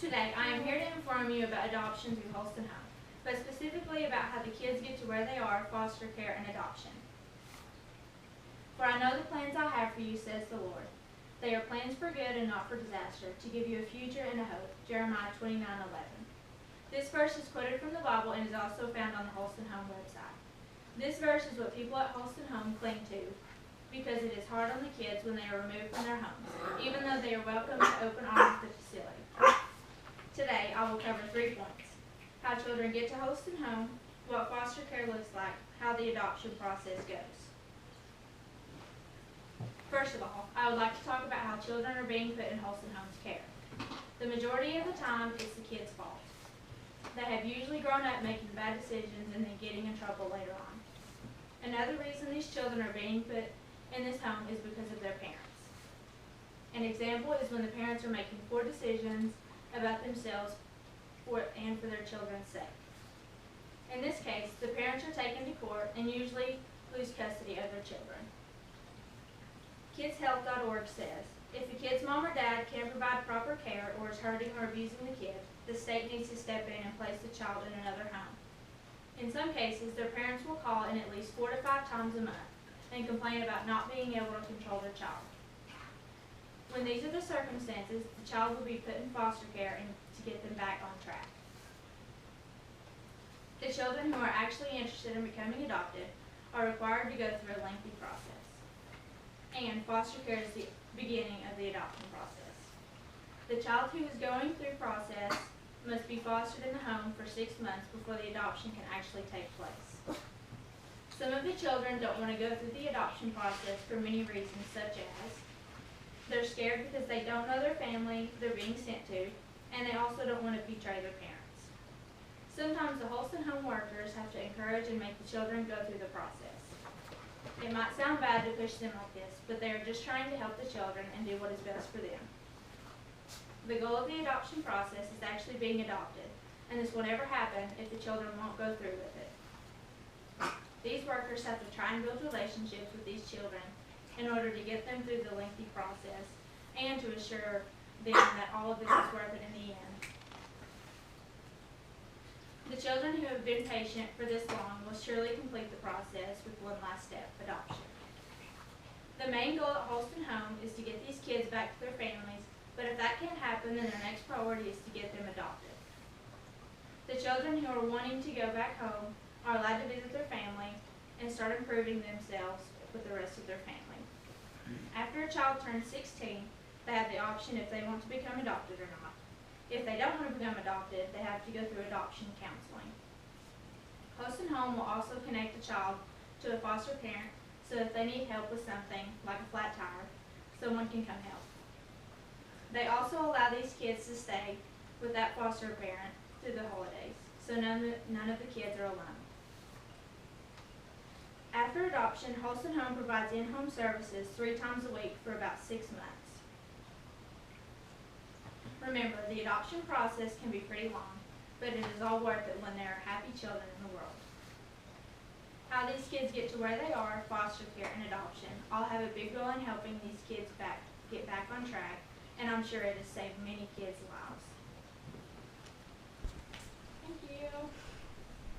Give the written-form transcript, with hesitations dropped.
Today, I am here to inform you about adoption through Holston Home, but specifically about how the kids get to where they are, foster care, and adoption. For I know the plans I have for you, says the Lord. They are plans for good and not for disaster, to give you a future and a hope. Jeremiah 29:11. This verse is quoted from the Bible and is also found on the Holston Home website. This verse is what people at Holston Home cling to because it is hard on the kids when they are removed from their homes, even though they are welcome to open arms at the facility. Today, I will cover 3 points: how children get to Holston Home, what foster care looks like, how the adoption process goes. First of all, I would like to talk about how children are being put in Holston Home's care. The majority of the time, it's the kids' fault. They have usually grown up making bad decisions and then getting in trouble later on. Another reason these children are being put in this home is because of their parents. An example is when the parents are making poor decisions about themselves and for their children's sake. In this case, the parents are taken to court and usually lose custody of their children. KidsHealth.org says, if the kid's mom or dad can't provide proper care or is hurting or abusing the kid, the state needs to step in and place the child in another home. In some cases, their parents will call in at least 4 to 5 times a month and complain about not being able to control their child. When these are the circumstances, the child will be put in foster care and to get them back on track. The children who are actually interested in becoming adopted are required to go through a lengthy process. And foster care is the beginning of the adoption process. The child who is going through process must be fostered in the home for 6 months before the adoption can actually take place. Some of the children don't want to go through the adoption process for many reasons, such as they're scared because they don't know their family they're being sent to, and they also don't want to betray their parents. Sometimes the Holston Home workers have to encourage and make the children go through the process. It might sound bad to push them like this, but they are just trying to help the children and do what is best for them. The goal of the adoption process is actually being adopted, and this will never happen if the children won't go through with it. These workers have to try and build relationships with these children in order to get them through the lengthy process and to assure them that all of this is worth it in the end. The children who have been patient for this long will surely complete the process with one last step: adoption. The main goal at Holston Home is to get these kids back to their families, but if that can't happen, then their next priority is to get them adopted. The children who are wanting to go back home are allowed to visit their family and start improving themselves with the rest of their family. After a child turns 16, they have the option if they want to become adopted or not. If they don't want to become adopted, they have to go through adoption counseling. Holston Home will also connect the child to a foster parent, so if they need help with something, like a flat tire, someone can come help. They also allow these kids to stay with that foster parent through the holidays, so none of the kids are alone. After adoption, Holston Home provides in-home services 3 times a week for about 6 months. Remember, the adoption process can be pretty long, but it is all worth it when there are happy children in the world. How these kids get to where they are, foster care, and adoption all have a big role in helping these kids get back on track, and I'm sure it has saved many kids' lives. Thank you.